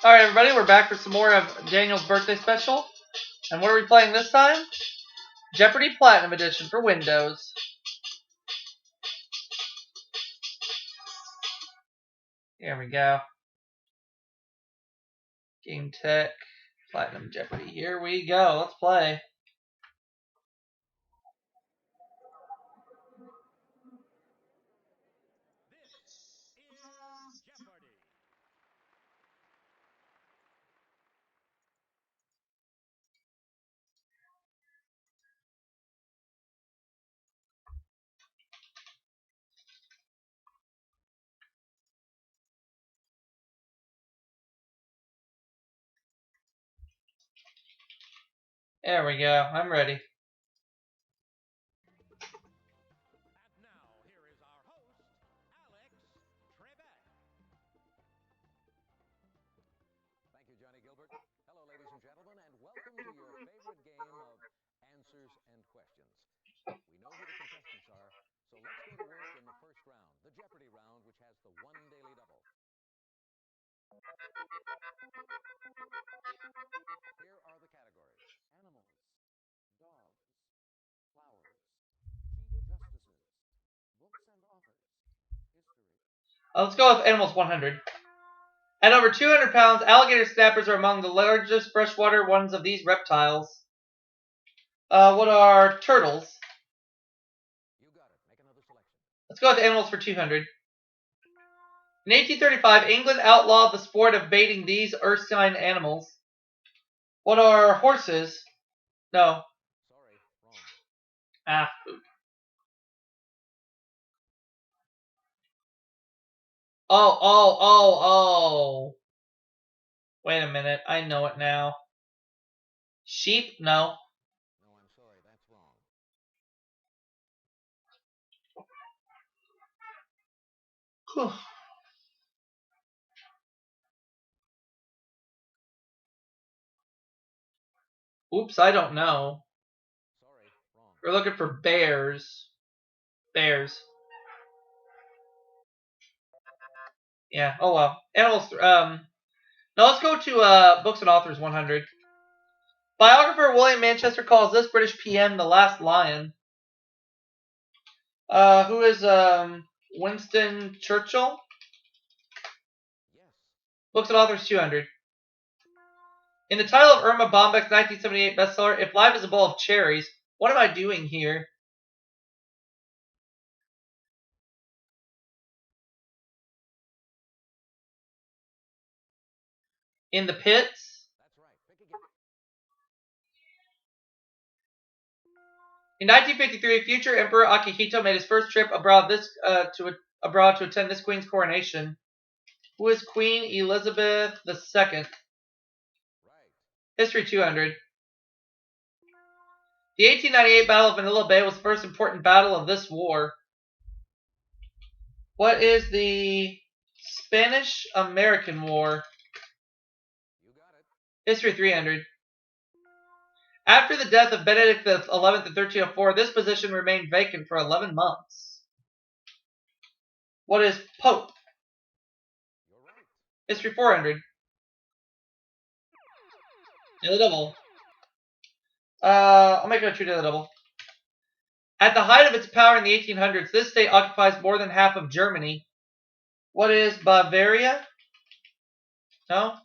Alright, everybody, we're back for some more of Daniel's birthday special. And what are we playing this time? Jeopardy Platinum Edition for Windows. Here we go. Game Tech, Platinum Jeopardy. Here we go. Let's play. There we go. I'm ready. And now, here is our host, Alex Trebek. Thank you, Johnny Gilbert. Hello, ladies and gentlemen, and welcome to your favorite game of answers and questions. We know who the contestants are, so let's go to work in the first round, the Jeopardy round, which has the one daily double. Here are the categories: animals, dogs, flowers, chief justices, books and authors, history. Let's go with Animals 100. At over 200 pounds, alligator snappers are among the largest freshwater ones of these reptiles. What are turtles? You got it. Make another selection. Let's go with Animals for 200. In 1835, England outlawed the sport of baiting these earth-sign animals. What are horses? No. Sorry, wrong. Poop. Oh. Wait a minute. I know it now. Sheep? No. No, I'm sorry, that's wrong. Oops, I don't know. Sorry, wrong. We're looking for bears. Bears. Yeah, oh well. Animals, now let's go to Books and Authors 100. Biographer William Manchester calls this British PM the last lion. Who is Winston Churchill? Yes. Books and Authors 200. In the title of Irma Bombeck's 1978 bestseller, If Life is a Bowl of Cherries, what am I doing here? In the pits? That's right. Pick again. In 1953, future Emperor Akihito made his first trip abroad to attend this queen's coronation. Who is Queen Elizabeth II? Right. History 200. The 1898 Battle of Manila Bay was the first important battle of this war. What is the Spanish-American War? You got it. History 300. After the death of Benedict XI in 1304, this position remained vacant for 11 months. What is Pope? You're right. History 400. Daily double. I'll make it a true daily double. At the height of its power in the 1800s, this state occupies more than half of Germany. What is Bavaria? No?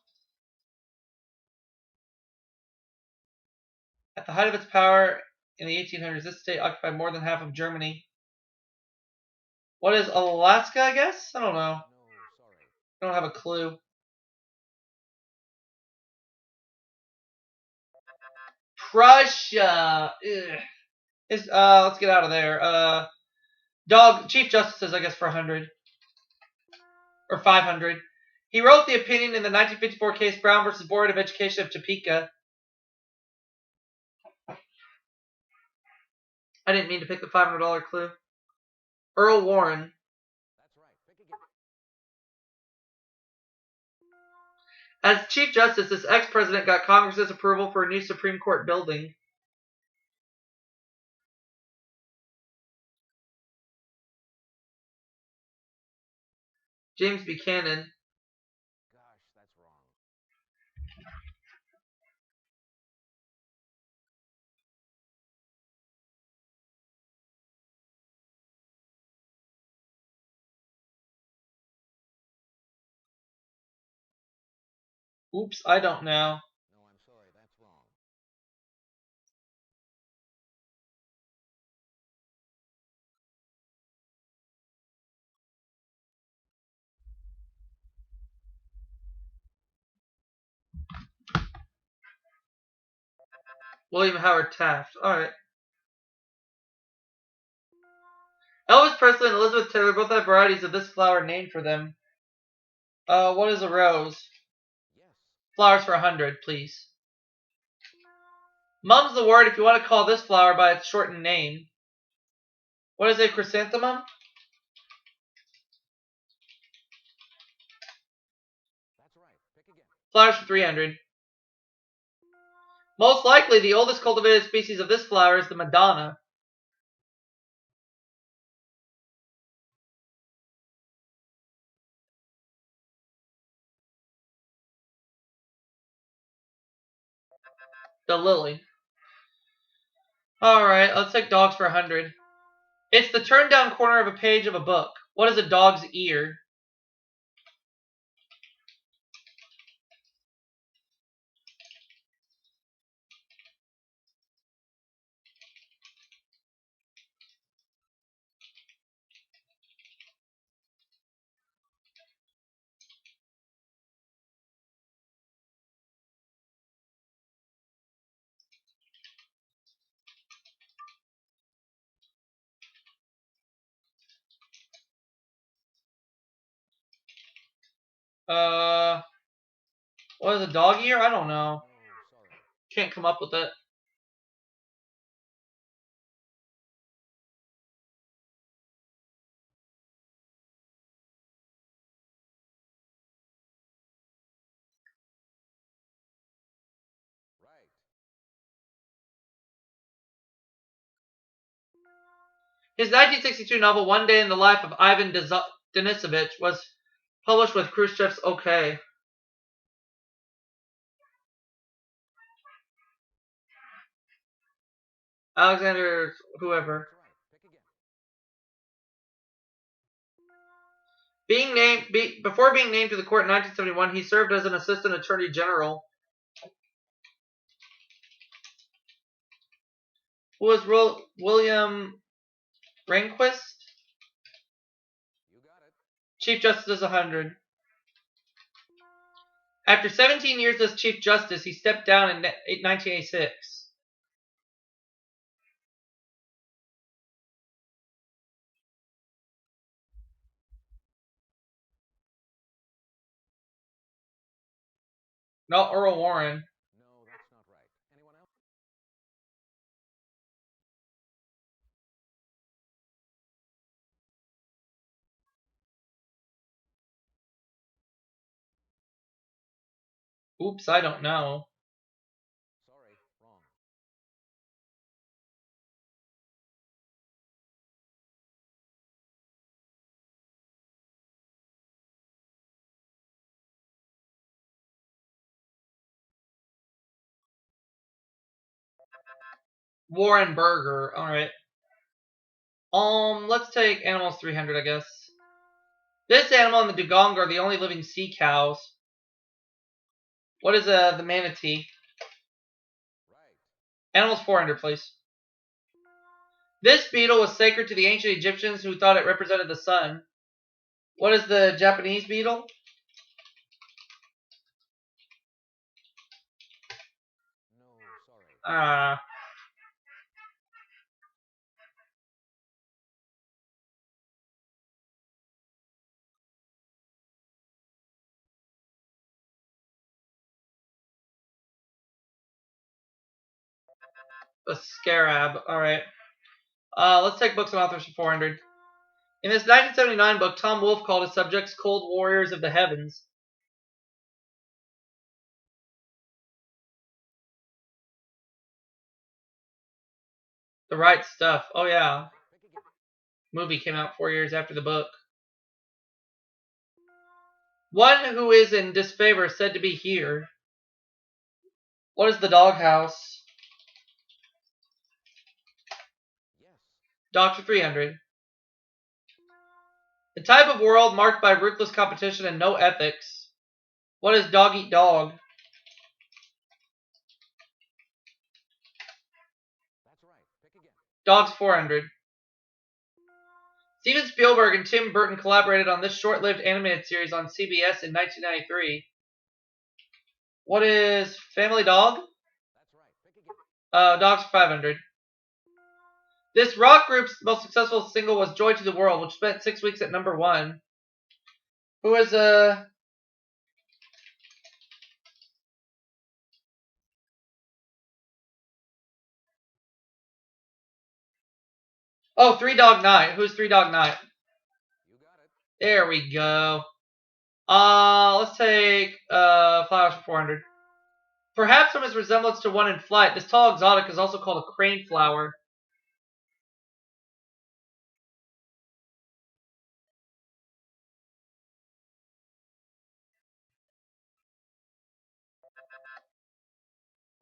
At the height of its power in the 1800s, this state occupied more than half of Germany. What is Alaska, I guess? I don't know. No, sorry. I don't have a clue. Prussia! Let's get out of there. Chief Justices, I guess, for 100. Or 500. He wrote the opinion in the 1954 case Brown versus Board of Education of Topeka. I didn't mean to pick the $500 clue. Earl Warren. That's right. Pick again. As Chief Justice, this ex-president got Congress's approval for a new Supreme Court building. James Buchanan. Gosh, that's wrong. Oops, I don't know. No, I'm sorry, that's wrong. William Howard Taft. Alright. Elvis Presley and Elizabeth Taylor both have varieties of this flower named for them. What is a rose? Yes. Flowers for 100, please. Mum's the word if you want to call this flower by its shortened name. What is a chrysanthemum? That's right. Pick again. Flowers for 300. Most likely, the oldest cultivated species of this flower is the Madonna. The lily. Alright, let's take dogs for 100. It's the turned down corner of a page of a book. What is a dog's ear? What is a dog ear? I don't know. No, sorry. Can't come up with it. Right. His 1962 novel One Day in the Life of Ivan Denisovich was published with Khrushchev's OK. Alexander whoever. That's right. Pick again. Before being named to the court in 1971, he served as an assistant attorney general. Who was William Rehnquist? You got it. Chief Justice is 100. After 17 years as Chief Justice, he stepped down in 1986. No, Earl Warren. No, that's not right. Anyone else? Oops, I don't know. Sorry, wrong. Warren Burger. Alright. Let's take animals 300, I guess. This animal and the dugong are the only living sea cows. What is the manatee? Right. Animals 400, please. This beetle was sacred to the ancient Egyptians who thought it represented the sun. What is the Japanese beetle? No, sorry. A scarab. Alright. Let's take books and authors for 400. In this 1979 book, Tom Wolfe called his subjects Cold Warriors of the Heavens. The Right Stuff. Oh, yeah. Pick again. Movie came out 4 years after the book. One who is in disfavor is said to be here. What is the doghouse? Yes. Doctor 300. The type of world marked by ruthless competition and no ethics. What is dog eat dog? Dog's 400. Steven Spielberg and Tim Burton collaborated on this short-lived animated series on CBS in 1993. What is Family Dog? That's right. Pick again. Dog's 500. This rock group's most successful single was Joy to the World, which spent 6 weeks at number 1. Who is Oh, Three Dog Night. Who's Three Dog Night? You got it. There we go. Let's take Flowers for 400. Perhaps from his resemblance to one in flight, this tall exotic is also called a crane flower.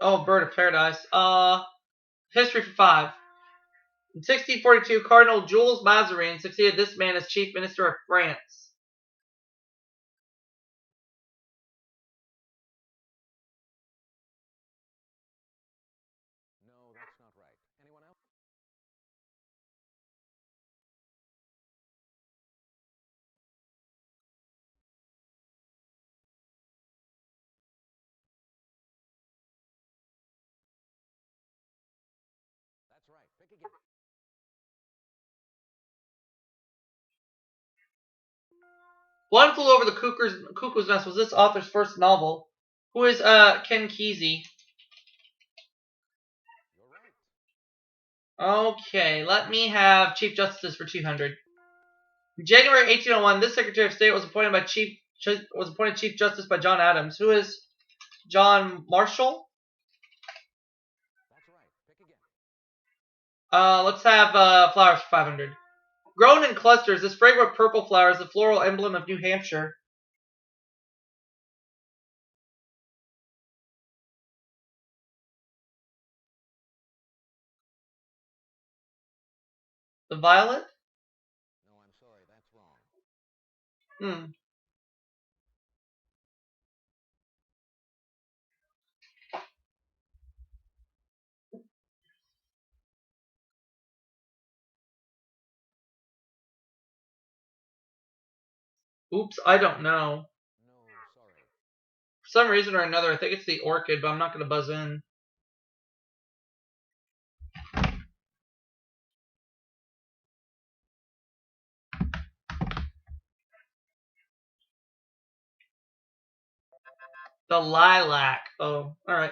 Oh, bird of paradise. History for 5. In 1642, Cardinal Jules Mazarin succeeded this man as chief minister of France. No, that's not right. Anyone else? That's right. Pick again. One Flew Over the Cuckoo's Nest was this author's first novel. Who is Ken Kesey? You're right. Okay, let me have Chief Justices for 200. In January 1801, this Secretary of State was appointed Chief Justice by John Adams. Who is John Marshall? That's right. Pick again. Let's have Flowers for 500. Grown in clusters, this fragrant purple flower is the floral emblem of New Hampshire. The violet? No, I'm sorry. That's wrong. Oops, I don't know. No, sorry. For some reason or another, I think it's the orchid, but I'm not going to buzz in. The lilac. Oh, alright.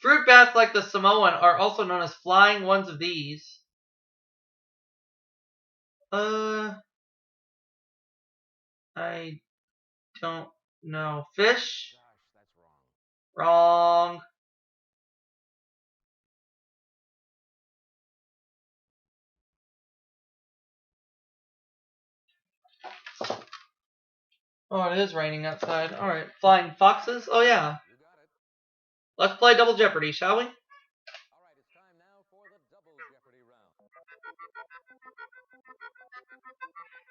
Fruit bats like the Samoan are also known as flying ones of these. I don't know. Fish? Gosh, that's wrong. Wrong. Oh, it is raining outside. Alright. Flying foxes? Oh, yeah. You got it. Let's play Double Jeopardy, shall we? All right, it's time now for the Double Jeopardy round.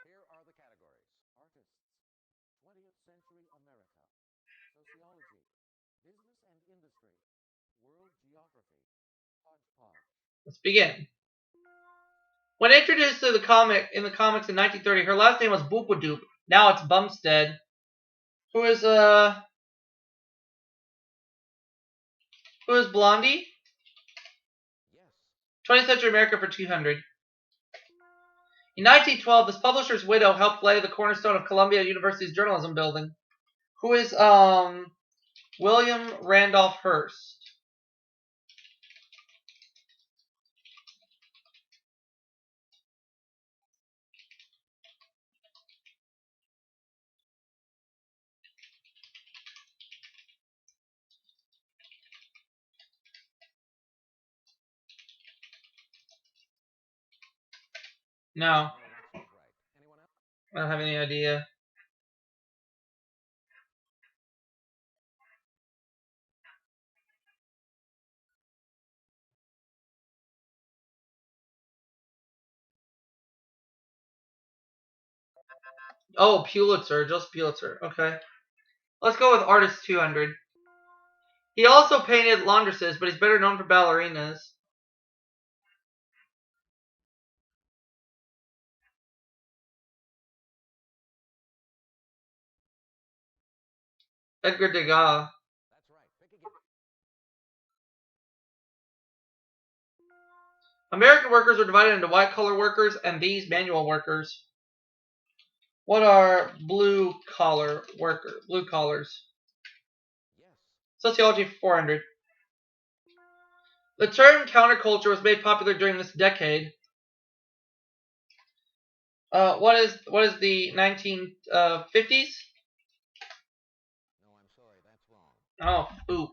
Here are the categories: artists, 20th century America, sociology, business and industry, world geography, hodgepodge. Let's begin. When introduced to the comics in 1930, her last name was Boopwadoop. Now it's Bumstead. Who is Blondie? Yes. 20th Century America for 200. In 1912, this publisher's widow helped lay the cornerstone of Columbia University's journalism building. Who is William Randolph Hearst? No, No, that's not right. Anyone else? I don't have any idea. Oh, Pulitzer, just Pulitzer. Okay. Let's go with Artist 200. He also painted laundresses, but he's better known for ballerinas. Edgar Degas. That's right. Pick again. American workers are divided into white-collar workers and these manual workers. What are blue-collar workers? Blue collars. Yes. Sociology 400. The term counterculture was made popular during this decade. What is the 1950s? No, I'm sorry. That's wrong. Oh, ooh.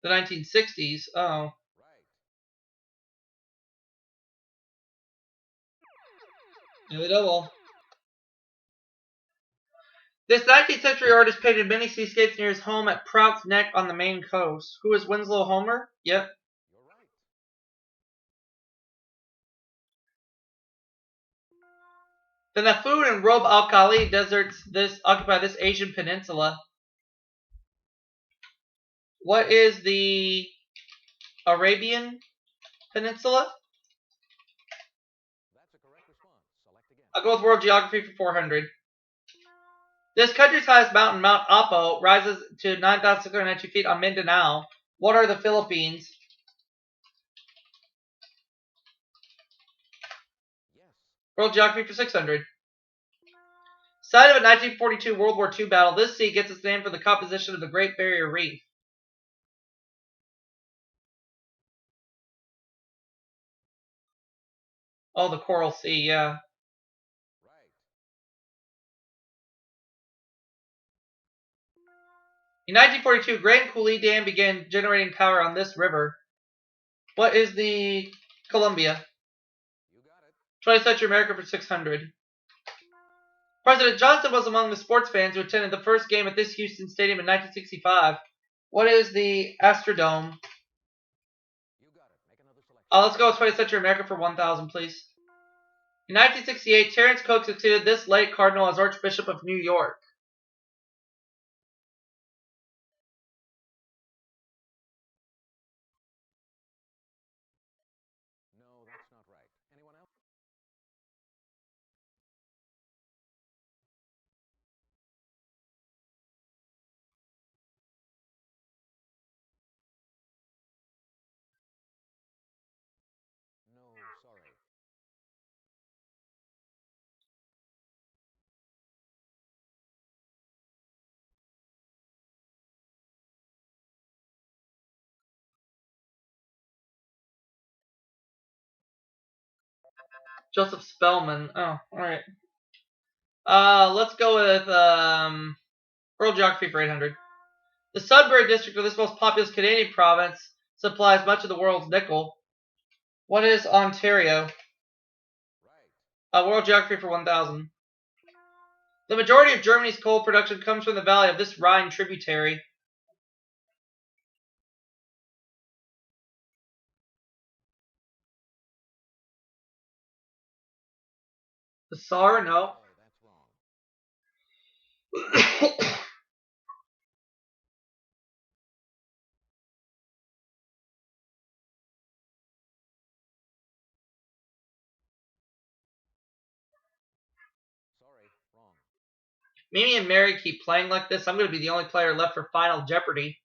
The 1960s. Oh. Right. Nearly double. This 19th century artist painted many seascapes near his home at Prout's Neck on the Maine coast. Who is Winslow Homer? Yep. You're right. The Nafud and Rob al-Khali deserts occupy this Asian peninsula. What is the Arabian Peninsula? That's a correct response. Select again. I'll go with world geography for 400. This country's highest mountain, Mount Apo, rises to 9,692 feet on Mindanao. What are the Philippines? Yes. World geography for 600. Site of a 1942 World War II battle, this sea gets its name from the composition of the Great Barrier Reef. Oh, the Coral Sea, yeah. Right. In 1942, Grand Coulee Dam began generating power on this river. What is the Columbia? You got it. 20th Century America for 600. President Johnson was among the sports fans who attended the first game at this Houston Stadium in 1965. What is the Astrodome? You got it. Make another selection. Let's go with 20th Century America for 1,000, please. In 1968, Terence Cook succeeded this late cardinal as Archbishop of New York. No, that's not right. Anyone else? No, sorry. Joseph Spellman. Oh, alright. Let's go with World Geography for 800. The Sudbury district of this most populous Canadian province supplies much of the world's nickel. What is Ontario? Right. World Geography for 1,000. The majority of Germany's coal production comes from the valley of this Rhine tributary. The Saar? No. Sorry, that's wrong. Sorry, wrong. Mimi and Mary keep playing like this. I'm going to be the only player left for Final Jeopardy.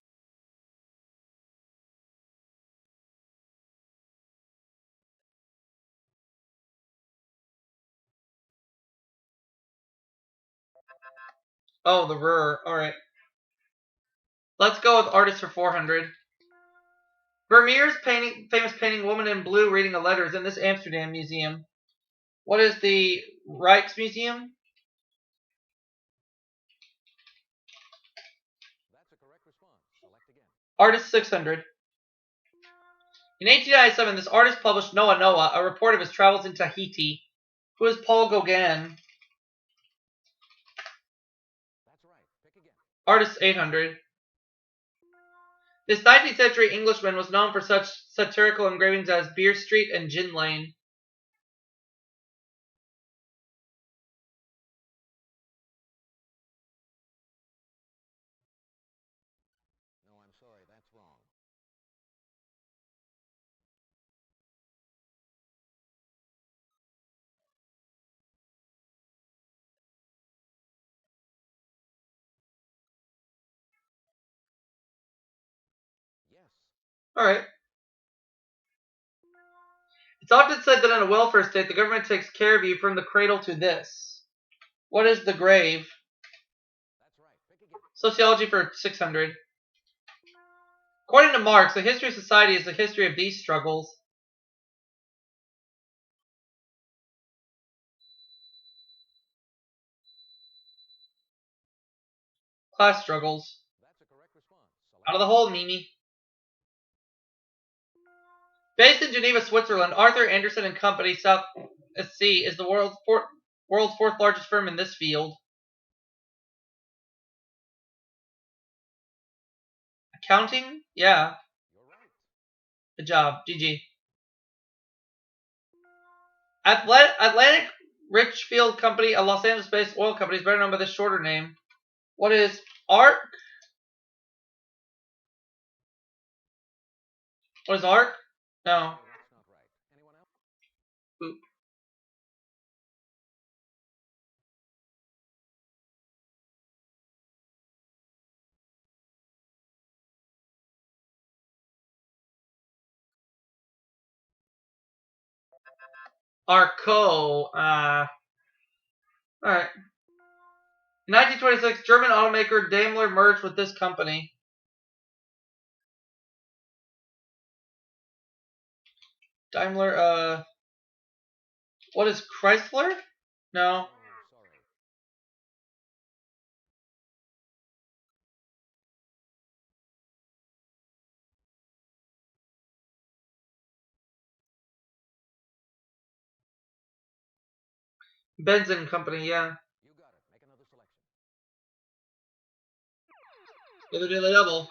Oh, the Ruhr. Alright. Let's go with artist for 400. Vermeer's famous painting Woman in Blue Reading a Letter is in this Amsterdam museum. What is the Rijksmuseum? That's a correct response. Select again. Artist 600. In 1897, this artist published Noah Noah, a report of his travels in Tahiti. Who is Paul Gauguin? That's right. Pick again. Artist 800. This 19th century Englishman was known for such satirical engravings as Beer Street and Gin Lane. No, I'm sorry, that's wrong. Alright. It's often said that in a welfare state, the government takes care of you from the cradle to this. What is the grave? That's right. Pick again. Sociology for 600. According to Marx, the history of society is the history of these struggles. Class struggles. That's a correct response. Out of the hole, Mimi. Based in Geneva, Switzerland, Arthur Anderson and Company South Sea is the world's fourth largest firm in this field. Accounting? Yeah. You're right. Good job. GG. Atlantic Richfield Company, a Los Angeles-based oil company, is better known by this shorter name. What is ARC? What is ARC? No. Okay, that's not right. Anyone else? Oop. Arco. Alright. In 1926, German automaker Daimler merged with this company. Daimler, what is Chrysler? No. Oh, sorry. Benson Company, yeah. You got it. Make another selection. Daily double.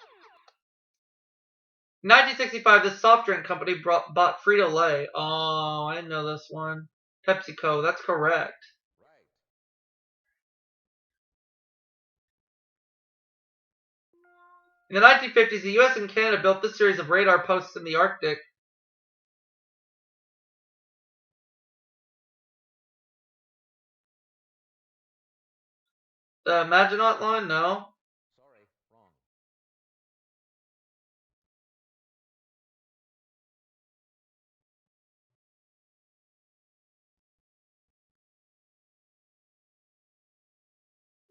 In 1965, this soft drink company bought Frito-Lay. Oh, I didn't know this one. PepsiCo, that's correct. Right. In the 1950s, the US and Canada built this series of radar posts in the Arctic. The Maginot Line? No. Sorry. Wrong.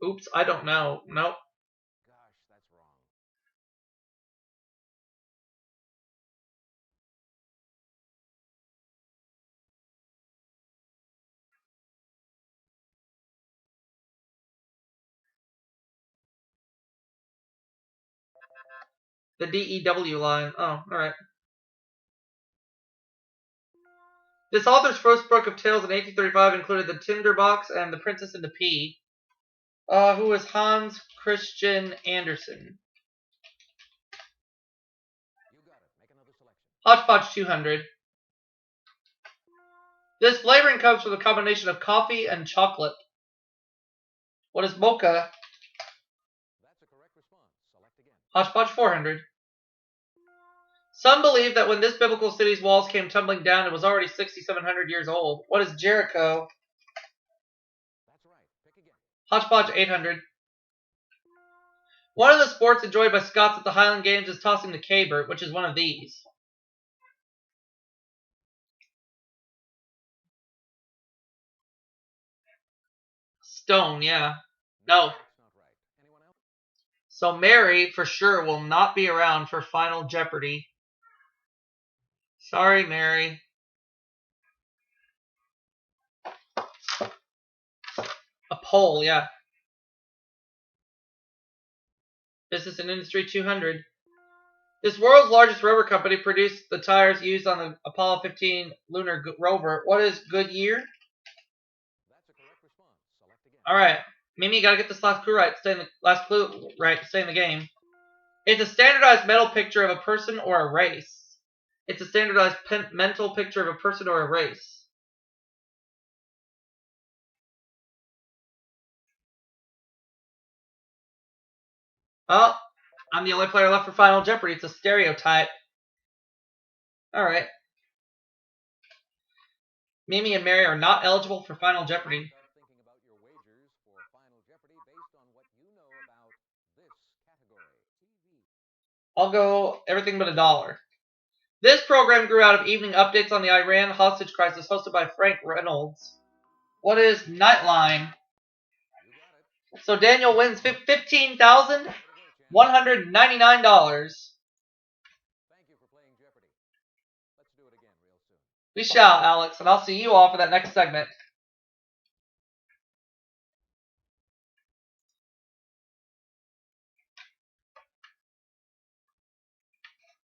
Oops, I don't know. Nope. Gosh, that's wrong. The DEW line. Oh, alright. This author's first book of tales in 1835 included The Tinderbox and The Princess and the Pea. Who was Hans Christian Andersen. You got it. Make another selection. Hodgepodge 200. This flavoring comes from a combination of coffee and chocolate. What is mocha? That's a correct response. Select again. Hodgepodge 400. Some believe that when this biblical city's walls came tumbling down, it was already 6,700 years old. What is Jericho? That's right. Pick again. Hodgepodge 800. One of the sports enjoyed by Scots at the Highland Games is tossing the caber, which is one of these. Stone, yeah. No. That's not right. Anyone else? So Mary, for sure, will not be around for Final Jeopardy. Sorry, Mary. A pole, yeah. Business and Industry 200. This world's largest rubber company produced the tires used on the Apollo 15 lunar rover. What is Goodyear? That's a correct response. Select again. Alright. Mimi, you gotta get this last clue right. Last clue right to stay in the game. It's a standardized mental picture of a person or a race. It's a standardized mental picture of a person or a race. Oh, I'm the only player left for Final Jeopardy. It's a stereotype. Alright. Mimi and Mary are not eligible for Final Jeopardy. Start thinking about your wagers for Final Jeopardy based on what you know about this category. TV. I'll go everything but $1. This program grew out of evening updates on the Iran hostage crisis hosted by Frank Reynolds. What is Nightline? You got it. So Daniel wins $15,199. Thank you for playing Jeopardy. Let's do it again real soon. We shall, Alex, and I'll see you all for that next segment.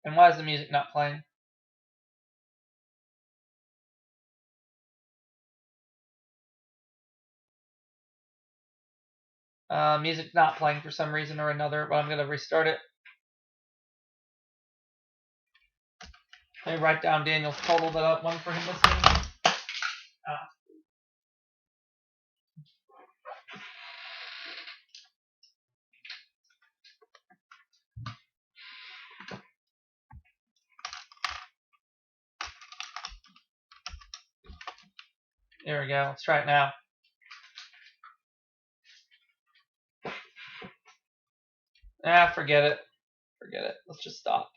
And why is the music not playing? Music's not playing for some reason or another, but I'm going to restart it. Let me write down Daniel's total that I won for him this game. There we go. Let's try it now. Forget it. Forget it. Let's just stop.